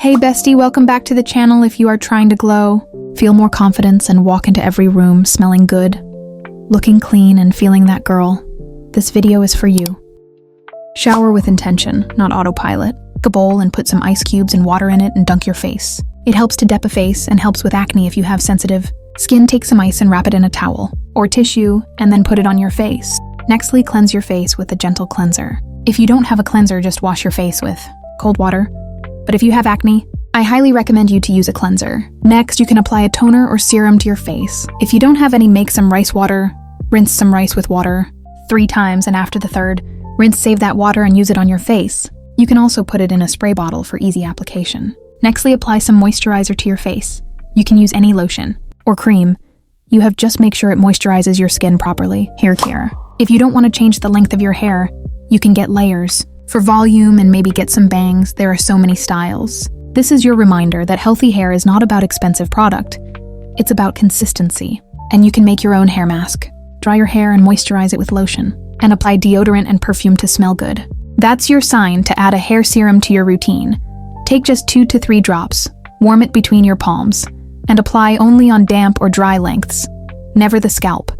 Hey bestie, welcome back to the channel. If you are trying to glow, feel more confidence and walk into every room smelling good, looking clean and feeling that girl, this video is for you. Shower with intention, not autopilot. Take a bowl and put some ice cubes and water in it and dunk your face. It helps to dep a face and helps with acne if you have sensitive skin. Take some ice and wrap it in a towel or tissue and then put it on your face. Nextly, cleanse your face with a gentle cleanser. If you don't have a cleanser, just wash your face with cold water. But if you have acne, I highly recommend you to use a cleanser. Next, you can apply a toner or serum to your face. If you don't have any, make some rice water, rinse some rice with water 3 times, and after the third, save that water and use it on your face. You can also put it in a spray bottle for easy application. Nextly, apply some moisturizer to your face. You can use any lotion or cream. You have just make sure it moisturizes your skin properly. Hair care. If you don't want to change the length of your hair, you can get layers. For volume and maybe get some bangs, there are so many styles. This is your reminder that healthy hair is not about expensive product. It's about consistency. And you can make your own hair mask. Dry your hair and moisturize it with lotion. And apply deodorant and perfume to smell good. That's your sign to add a hair serum to your routine. Take just 2 to 3 drops, warm it between your palms, and apply only on damp or dry lengths, never the scalp.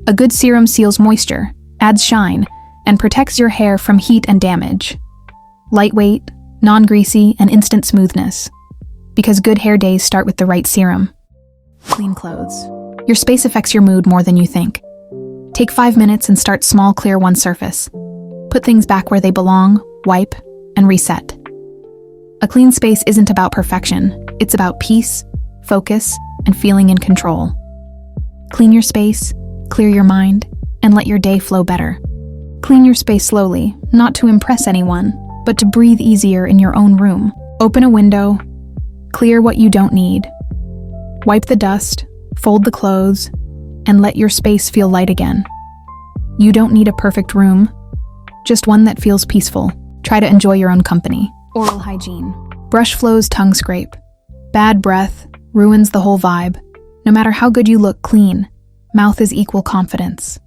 A good serum seals moisture, adds shine, and protects your hair from heat and damage. Lightweight, non-greasy, and instant smoothness. Because good hair days start with the right serum. Clean clothes. Your space affects your mood more than you think. Take 5 minutes and start small, clear one surface. Put things back where they belong, wipe, and reset. A clean space isn't about perfection. It's about peace, focus, and feeling in control. Clean your space, clear your mind, and let your day flow better. Clean your space slowly, not to impress anyone, but to breathe easier in your own room. Open a window, clear what you don't need. Wipe the dust, fold the clothes, and let your space feel light again. You don't need a perfect room, just one that feels peaceful. Try to enjoy your own company. Oral hygiene. Brush flows, tongue scrape. Bad breath ruins the whole vibe. No matter how good you look clean, mouth is equal confidence.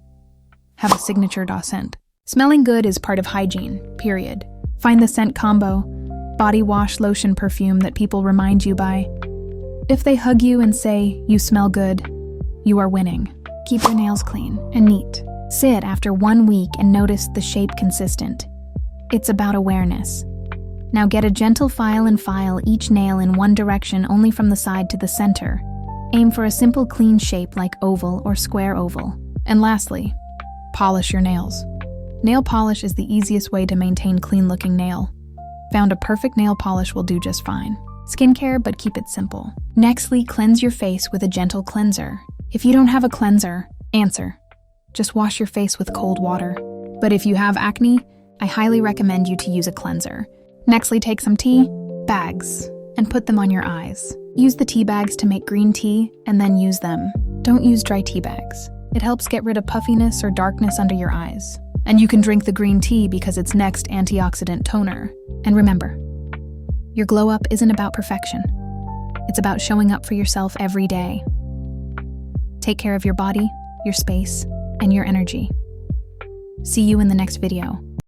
Have a signature scent. Smelling good is part of hygiene, period. Find the scent combo, body wash, lotion, perfume that people remind you by. If they hug you and say, "You smell good," you are winning. Keep your nails clean and neat. Sit after 1 week and notice the shape consistent. It's about awareness. Now get a gentle file and file each nail in one direction, only from the side to the center. Aim for a simple clean shape like oval or square oval. And lastly, polish your nails. Nail polish is the easiest way to maintain clean-looking nail. Found a perfect nail polish will do just fine. Skincare, but keep it simple. Nextly, cleanse your face with a gentle cleanser. If you don't have a cleanser, answer. Just wash your face with cold water. But if you have acne, I highly recommend you to use a cleanser. Nextly, take some tea bags and put them on your eyes. Use the tea bags to make green tea and then use them. Don't use dry tea bags. It helps get rid of puffiness or darkness under your eyes. And you can drink the green tea because it's next antioxidant toner. And remember, your glow up isn't about perfection. It's about showing up for yourself every day. Take care of your body, your space, and your energy. See you in the next video.